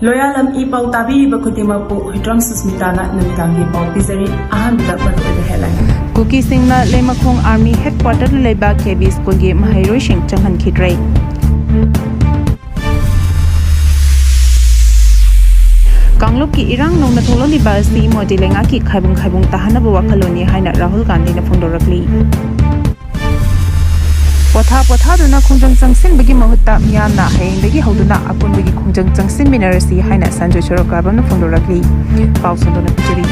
Loyalam E-PAO Tabiri Bakutimapu, Hidram Susmitana, Numitangi Pau Pizari, Ahamida Patu the headline. Kukisingna Leimakhong Army Headquarter Leiba KB School Ge Maheiroising Changhankhidre. Kangluk ki irang nong na tholo liba si modi lenga ki khaibung tahana bu wakhaloni haina Rahul Gandhi na phondorakli. Potha duna khungjang changsin bagi mahutta miyamna haindagi hauduna apun bagi khungjang changsin minarasi haina sanjoi chorokabam na phondorakli. Pausandona pichiri.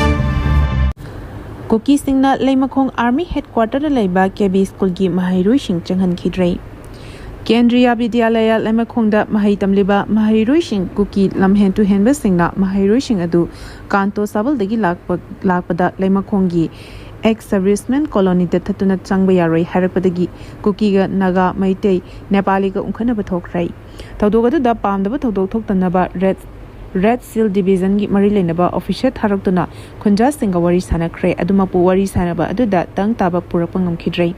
Kukisingna Leimakhong Army Headquarter Leiba KB School Ge Maheiroising Changhankhidre. Kendriya Vidyalaya Leimakhongda Mahai Tamliba Maheiroising Kuki Lamhen to Henbasingna Maheiroising Adu Kanto Sabal Degi Lakpada Leimakhonggi ex-serviceman colony da Tatuna Changbayaroi Harapadagi Kukiga Naga Maitei Nepaliga Unkanaba Tokrai. Taudoga da Pam the Todo Toktanaba Red Seal Division Gi Marilenaba official Haraktuna Kunja Singawari Sanakre Adumapu Wari Sanaba Aduda Tang Taba Purapangam Kidre.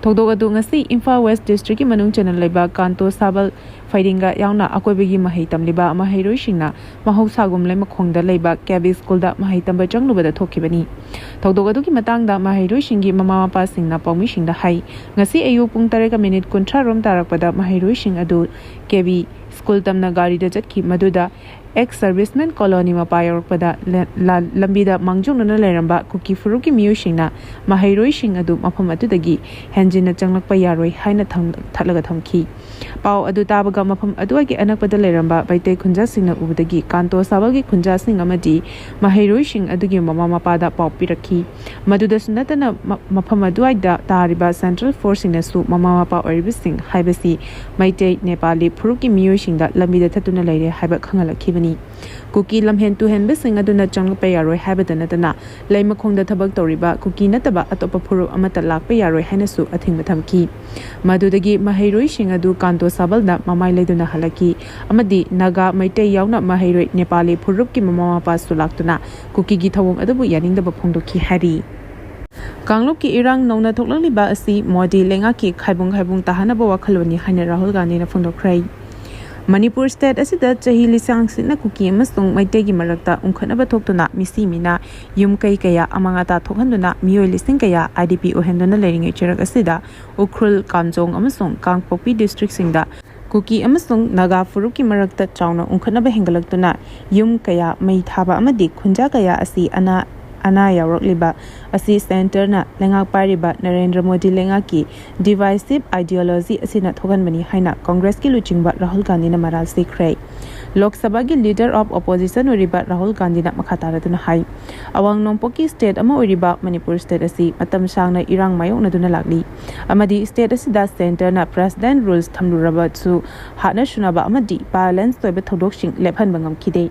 Togdoga Dungasi Imphal West District Manung Channel Leiba Kanto Sabal Fightinga Yauna Akwebigi Mahaitam Liba Maheiroisingna Mahausagum Leimakhongda Leiba KB School da Mahaitam Jangluba da Tokibani. Togdoga Duki Matangda Maheiroisingi Mama Mapa Singna Paumising da Hai. Ngasi Ayu Pung Tareka Minute Kuntra Rom Tarakpada Maheiroising Adu KB School Tamna Gari da Jatki Maduda ex-serviceman colony Mapayorpada Lambida Mangjungna Leramba Kuki Furuki Miyushingna Maheiroising Adu Mapamatudagi Henjina Changlakpa Yaroi Haina Talaga Thamki. Pau Adu Tabaga Mapam Aduagi Anakpada Leramba Baite Kunja Singna Ubudagi Kanto Sabagi Kunja Sing Amadi Maheiroising Adugi Mama Mapada Pau Piraki Maduda Sunatana Mapamaduaida Tariba Central Forcing Nasu Mama Mapa Oribising Haibasi Maite Nepali Furuki Miyushingda Lambida Tatuna Lady Haiba Kangala Kibani. Kuki Lamhen to Henbasing Aduna Changlapayaroi Habatanatana, Leimakhongda Tabak Toriba, Kuki Nataba Atopapuru Amata Lakpayaroi Hanasu Athingmatamki. Madudagi Maheiroising Adu Kanto Sabalda Mamai Leduna Halaki, Amadi Naga Maite Yauna Maheiroi Nepali Puruki Mama Pasulaktuna, Kuki Gitawong Adabu Yaning the Bapondoki Hari. Kangluki Irang Nona Toklaliba Asi, Modi Lengaki, Kaibung Tahanaba Wakaloni, Haina Rahul Gandhi na Phondokrai. Manipur State asida chahi lisang sina kuki amasung maitegi marakta ungkhanaba thoktuna misi mina yum kai kaya amangata thokhanduna miyoi lising kaya IDP ohenduna leringe chirak asida Ukhrul Kamjong amasung Kangpokpi district singda Kuki amasung Naga Furuki marakta chauna ungkhanaba hengalaktuna yum kaya mai thaba amadi khunja kaya asi ana Yaurok Liba Asi Center na Lengak Pariba Narendra Modi Lengaki divisive ideology asina thogan bani haina Congress ki luchingba Rahul Gandhi na maral sikrai Lok Sabha ki leader of opposition uriba Rahul Gandhi na makhatara duna hai awang nompoki state ama uriba Manipur state asi matam sangna irang mayok na duna lagli amadi state asi da center na president rules thamluraba chu hana shunaba amadi balance toiba thodoksing lephan bangam khide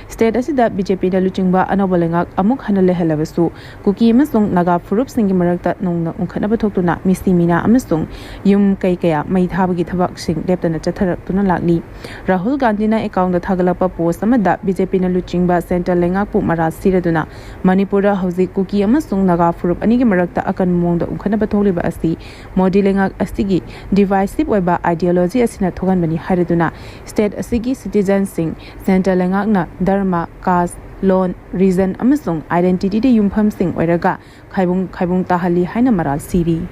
state asi da BJP da luchingba anobalengak amuk hanale halabasu Kuki amasung Naga Furup Singi Marakta Nongna Ungkhanaba Thoktuna Misi Mina amasung Yum Kai Kaya Mai Thabagi Thabak Sing Leptana Chatharakuna Lagli Rahul Gandhi na account da Thagalapa post amada BJP na luchingba center lengakpu mara siraduna Manipura Hausi Kuki amasung Naga Furup anigi Marakta akan mongda Ungkhanaba Tholiba asi Modi lengak asigi divisive oiba ideology asina thogan bani haraduna state asigi citizen sing center lengak na dharma caste loan reason amasung identity de yumpham sing oiraga khaibung tahali haina maral siri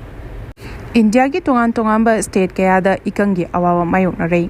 India gi tongan state kaya da ikangi awawa mayok na rei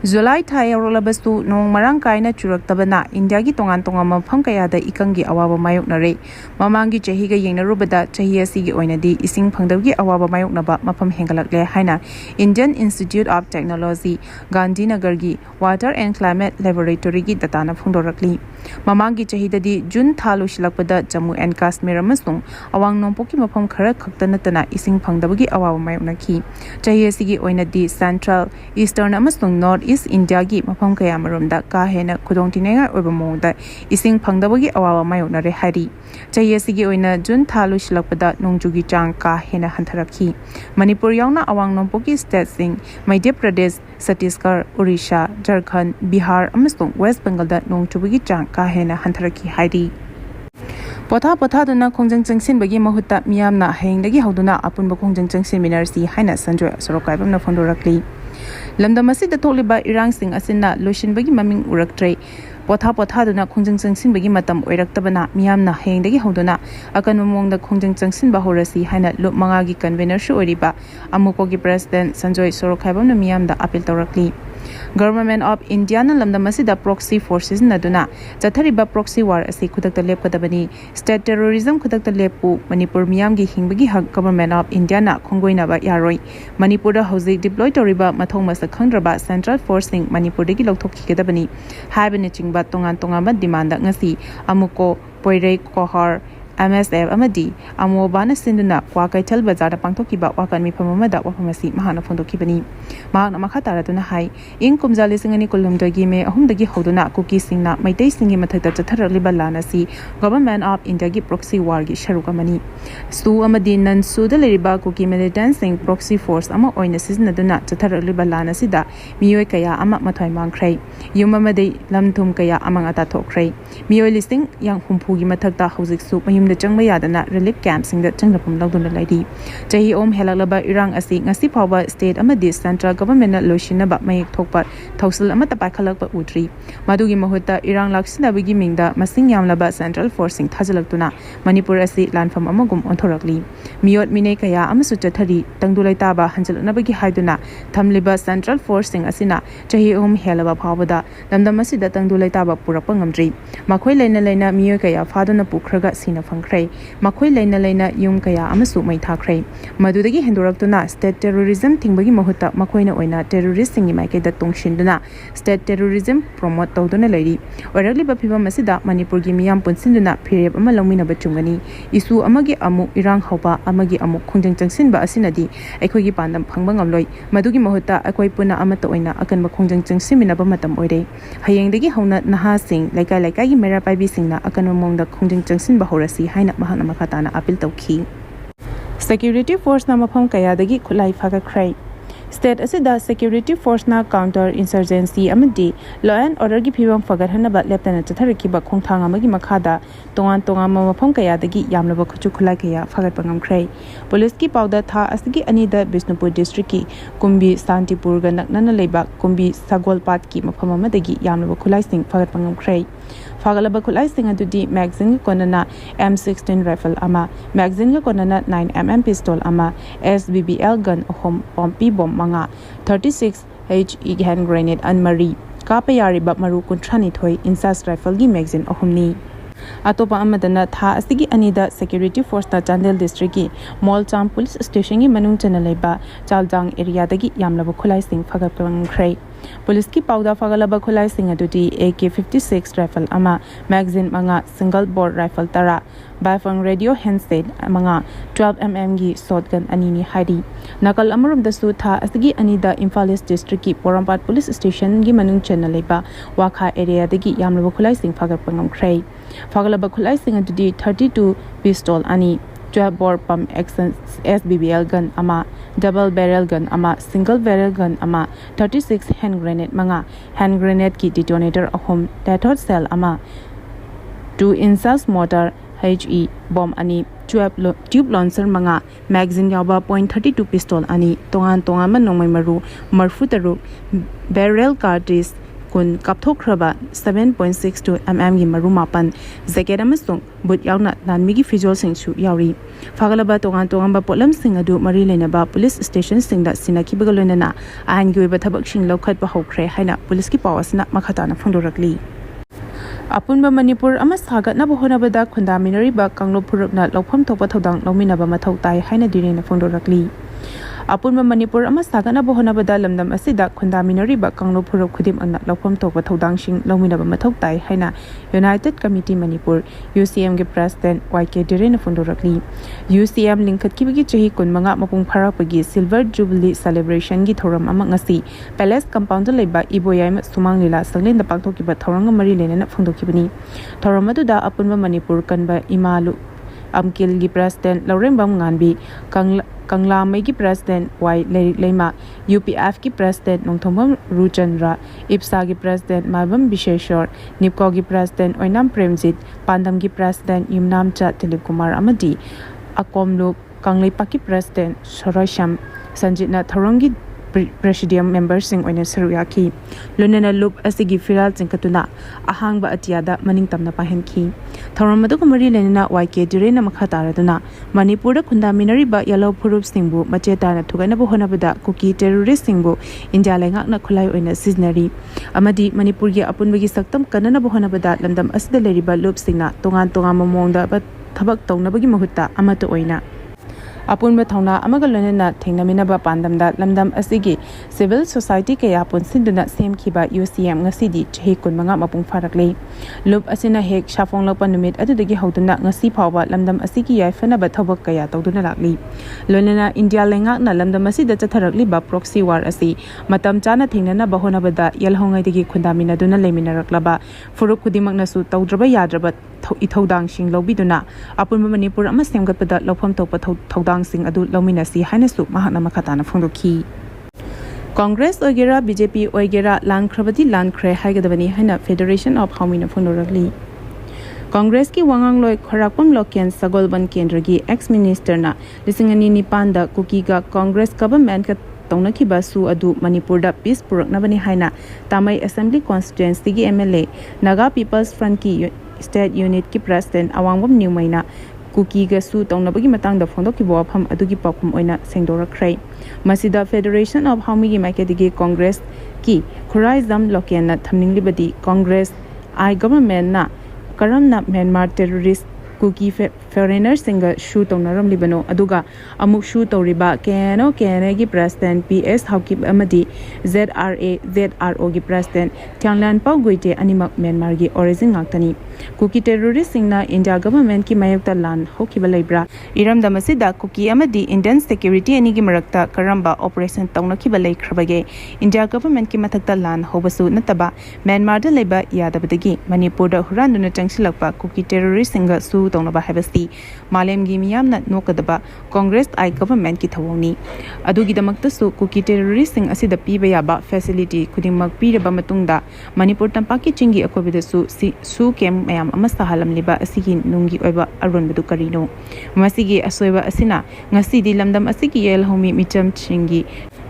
July thai aurolabastu nong marang kaina churak tabana India gi tongan mafam kaya da ikangi awawa mayok na rei mamangi chahi ga yengna rubada chahi asigi oinadi ising phangdawgi awawa mayok na ba mafam hengalakle haina Indian Institute of Technology Gandhinagar gi Water and Climate Laboratory gi data na phongdorakli mamangi chahi dadi June thalu shilakpada Jammu and Kashmir amasung awang nongpoki mafam khara khaktanatana ising phangdawgi awawa mayok na ki chahi asigi oinadi Central Eastern amasung North East India gi mafam kaya maromda ka hena khudongtinenga oiba mongda ising phangdabagi awawa mayokna re hari chahi asigi oina June thalu shilakpada nongjugi chang ka hena hantharakhi Manipur yauna awang nompoki state sing Madhya Pradesh Chhattisgarh Odisha Jharkhand Bihar amasung West Bengal da nongchubugi chang ka hena hantharakhi hari Potha duna khongjang changsin bagi mahutta miyamna hengdagi hauduna apunba khongjang changsin minarsi haina sanjoy sorokaibam na fondorakli Lamdam asida tholiba irang sing asina lotion bagi maming uraktre pothaduna khongjang changsinbagi matam oiraktabana miyamna hengdagi hoduna akanma mongda khongjang changsinba horasi haina lup manga gi convener shu oriba amuko gi president Sanjoy Sorokhaibamna miyamda appeal tawrakli. Government of India na lamdam asida proxy forces naduna chathariba proxy war asi khudakta lepkadabani state terrorism khudakta lepu Manipur miyamgi hingbagi hak government of India na khonggoina ba yaroi Manipur da hauzik deploy toriba mathong masa khangraba central forcing Manipur dagi lokthokikadabani haibani chingba tongan ba demand ngasi amuko poirei kohar MSF amadi amobana sinduna kwa kaital bazar pangthokiba wakan mifam amada wafamasi mahana phondokibani mahana makhataraduna hai ing kumjali singani kulumdagi me ahumdagi hoduna Kukisingna maitei singi mathata chatharaliba lanasi government of India gi proxy war gi sharukamani su amadi nan suda leriba Kuki militant sing proxy force ama oina siznaduna chatharaliba lanasi da miyoi kaya ama mathai mangkhrai yum amadi lamthum kaya amangata thokkhrai miyoi listing yang humphu gi mathakta hauzik su da changba yadana relief camp sing da changrapum lagduna laidi chahi om helaklaba irang asi ngasi phawba state amadi central government na loishinaba mayek thokpa thausil amata paikhalakpa utri madugi mahutta irang laksinabagi mingda masing yamlaba central forcing thajalaktuna Manipur asi lanfam amagum onthorakli miyot mine kaya amasu chathari tangdulai taba hanjalnabagi haiduna thamliba central forcing asina chahi om helaba phawbada lamdam asida tangdulai taba purapa ngamdri makhoi leina miyo kaya phaduna pukhraga sina fangkhrai makhoi leina yum kaya amasu mai thakrai madudagi hendoraktuna state terrorism tingbagi mahutta makhoina oina terrorist singi maike da tongshinduna state terrorism promote tawduna lairi oiragli ba phibam asida Manipur gi miyam punsinduna phireb ama longmina ba chungani isu amagi amu irang hauba amagi amu khongjang changsin ba asinadi aikoi gi pandam phangba ngamloi madugi mahutta akoi puna amata oina akan ba khongjang changsimina ba matam oire hayengdagi hauna naha sing laikai gi mera pai bi singna akan mongda khongjang changsin ba horasi haina mahana makhatana appeal tawki security force na mafam kaya dagi khulai phaga khrai state asida security force na counter insurgency amadi law and order gi phibam fagarhana ba leptana chathariki ba khongthang amagi makhada tongan mafam kaya dagi yamlaba khuchu khulai kaya fagat pangam khrai police ki pauda tha asigi anida Bishnupur district ki kumbi Santipur ga naknana leiba kumbi Sagolpat ki mafam amadagi yamlaba khulai sing fagat pangam khrai fagalaba khulai sing adudi magazine konana M16 rifle ama magazine konana 9mm pistol ama SBBL gun home pompi bomb manga 36 HE hand grenade and mari kapayari bab maru kuntrani thoi insas rifle gi magazine ahumni atopa amadana tha asigi anida security force na Chandel district ki Molcham police station gi manung chana leiba Chaljang area dagi yamlaba khulai sing phagapang khrai police ki pauda fagalaba khulai sing adudi AK-56 rifle ama magazine manga single bore rifle tara bifang radio handset manga 12mm gi shotgun anini haidi nakal amarum da su tha asigi anida Imphal East district ki Porampat police station gi manung chana leiba Wakha area dagi yamlaba khulai sing phagapang khrai fagalaba khulai sing adudi 32 pistol ani 12 bore pump action SBBL gun ama double barrel gun ama single barrel gun ama 36 hand grenade manga hand grenade ki detonator ahom tetot cell ama 2 insas mortar HE bomb ani 12 tube launcher manga magazine yaba .32 pistol ani tongan man nongmai maru marfu taru barrel cartridge kun kapthokraba 7.62 mm gi maru mapan jacket amasung but yauna nanmi gi fijol singsu yauri fagalaba tongan ba polam sing adu mari lena police station sing da sinaki bagalona na ahan gi ba thabak sing lokhat ba hokre haina police ki pawasna makhatana phondorakli apunba Manipur ama sagat na bohona bada khunda minari ba kanglo phurupna lopham thokpa thodang lomina ba mathau tai haina direna phondorakli apunba Manipur ama sagana bohona bada lamdam asida khunda minari ba kanglo phurup khudim anna lopham thokpa thodang sing lomina ba mathau tai haina United Committee Manipur UCM ge president YK Direna phondorakli UCM lingkhat kibigi chahi kun manga mapung pharapagi silver jubilee celebration gi thoram ama ngasi palace compound leiba iboyai ma sumang lila sanglin da pangthoki ba thorang mari lena phongdokibani thoram adu da apunba Manipur kanba imalu amkil gi president Laurembam nganbi Kangla mai gi president Y Leima UPF ki president Nongthomam Ruchandra IPSA gi president Mabam Bisheshwar Nipko gi president Oinam Premjit Pandam gi president Yumnam Cha Dilip Kumar amadi Akomlu Kanglei Paki president Sorosham Sanjitna Thorongi Presidium members-sing oina saru yaki lunana loop asigi firal chingkatuna ahangba atiada maning tamna pahenki thoram madu kumari lenina YK dire na makha taraduna Manipur da khunda minari ba yellow purup singbu macheta na thugana bo honabada kuki terrorist singbu India lengak na khulai oina siznari amadi Manipur gi apunbagi saktam kanana bo honabada lamdam asida leriba loop singna tongan mamongda ba thabak tawnabagi mahutta amata oina Apunba thongna amaga lonena thengnaminaba pandamda lamdam asigi civil society kaya punsinduna semkhiba UCM ngasidi chahi kunmanga mapung farakle loop asina hek shafong lokpa numit adudagi hoduna ngasi phawba lamdam asigi yaifana ba thobak kaya tawduna lakli lonena India lenga na lamdam asida chatharakli ba proxy war asi matam chana thengnana bahona bada yalhongai dagi khundamina duna leminaraklaba furuk khudimakna su tawdraba yadraba ithodang sing lobiduna apunba Manipur ama semgatpada lofam tokpa thodang sing adu lominasi hainasu mahakna makhatana phongdokhi Congress ogera BJP ogera langkhrabadi landkhre haigadabani haina Federation of Haumina phongdorakli Congress ki wangang loi khorakpam lokian sagolban kendragi ex minister na lisingani nipanda kukiga Congress government ka tongnakiba su adu Manipur da peace puraknabani haina Tamai Assembly constituency gi MLA Naga People's Front ki State Unit ki President Awangwam Newmaina Kuki ga su tawnabagi matangda phondokki bawafam adugi pakhum oina sengdorakrai masida Federation of Haumi gi maikadigi Congress ki Khoraizam Lokiana thamninglibadi Congress I government na karamna Myanmar terrorist Kuki foreigner singa shu tawnaram libano aduga amuk shu tawriba keno gi president PS Haukip amadi ZRO gi president Thanglan Pau Goite animak Myanmar gi origin ngaktani Kuki terrorist singna India government ki mayokta lan hokiba leibra iram damasida Kuki amadi Indian security ani gi marakta karamba operation tawnakiba leikrabage India government ki mathakta lan hobasu nataba Myanmar da leiba yadabadagi Manipur da huranduna changsilakpa Kuki terrorist singa su tawnaba habasti Malem gi miyamna nokadaba Congress I government ki thawoni adugi damakta su Kuki terrorist sing asida piba yaba facility khudimmak piraba matungda Manipur tampaki chingi akobida su kem mayam amasta halam liba asigi nungi oiba arunbadu karino masigi asoiba asina ngasidi lamdam asigi yel homi micham chingi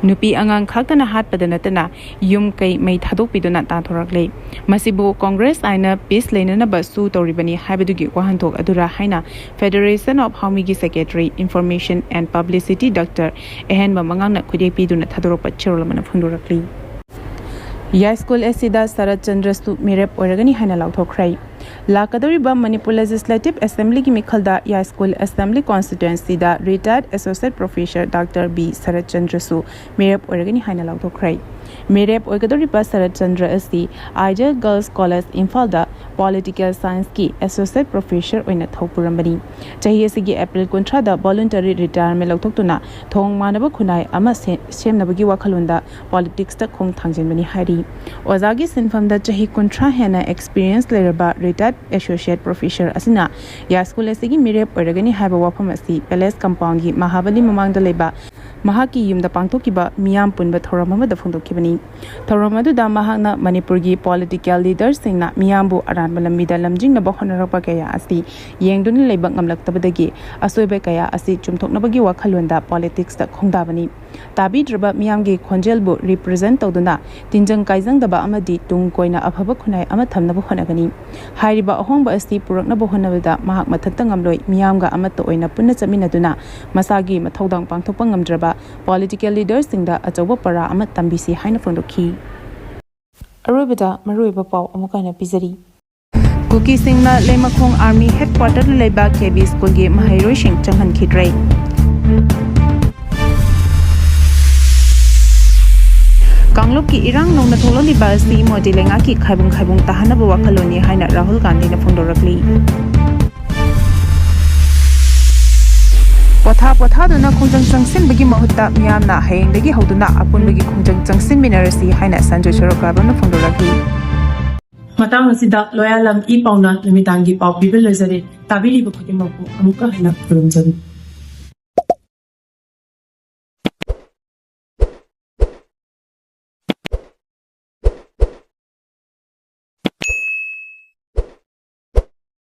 nupi angang khaktana hatpada natana yum kai mai thadokpiduna ta thoraklei masibu Congress aina peace leinana basu toribani haibadugi wahanthok adura haina Federation of Haumi gi Secretary Information and Publicity Dr. Ehenba mangangna khudepiduna thadoropa cherolamana phundurakli Ya school asida Sarat Chandra stu mirep oiragani haina lauthokrai Lakadoriba Manipur Legislative Assembly ki mikhalda Ya School Assembly Constituency da retired Associate Professor Dr. B. Sarat Chandra su mirep oiragani haina lauthokrai Mirep oigadoriba Sarat Chandra asi Ideal Girls College Imphal da Political Science ki Associate Professor oina thopurambani chahi asigi April 13 da voluntary retirement lauthokuna thong manaba khunai ama semnabagi wakhalunda politics ta khong thangjenbani hairi ozagi sinfam da chahi 13 hena experience leraba retired associate professor asina Ya school asigi mirep oiragani haiba wafam asi palace compound gi Mahabali mamang da leba mahaki yumda pangthokiba miyam punba thoramama da phongdokibani thoramadu da mahakna Manipur gi political leaders singna miyambu aran malamida lamjing na bahonarapa kaya asi yengdun leibak ngamlaktabadagi asoibe kaya asi chumthoknabagi wakhalonda politics da khongdabani tabi draba miyamgi khonjelbu represent tawduna tinjang kaijang daba amadi tung koina aphaba khunai ama thamnaba khonagani hairiba ahongba asi puraknaba honabada mahak mathakta ngamloi miyamga amata oina punna chaminaduna masagi mathodang pangthokpa ngamdraba political leaders singda achoba para ama tambisi haina phondokhi aroibada maroiba pau amukana pizari Kukisingna Leimakhong Army Headquarter Leiba KB School gi Maheiroising Changhankhidre Kangluk ki irang nong na thololi ba si modelenga ki khaibung tahanaba wakhaloni haina Rahul Gandhi na phondorakli Potha duna khongjang changsin bagi mahutta miyamna hayengdagi hoduna apun bagi khongjang changsin minarasi haina Sanjay Chorokaba na phondorakli matang asida loyalam E-PAO na namitangi pau bibil lazare tabili ba khudimako amuka hana kurumjani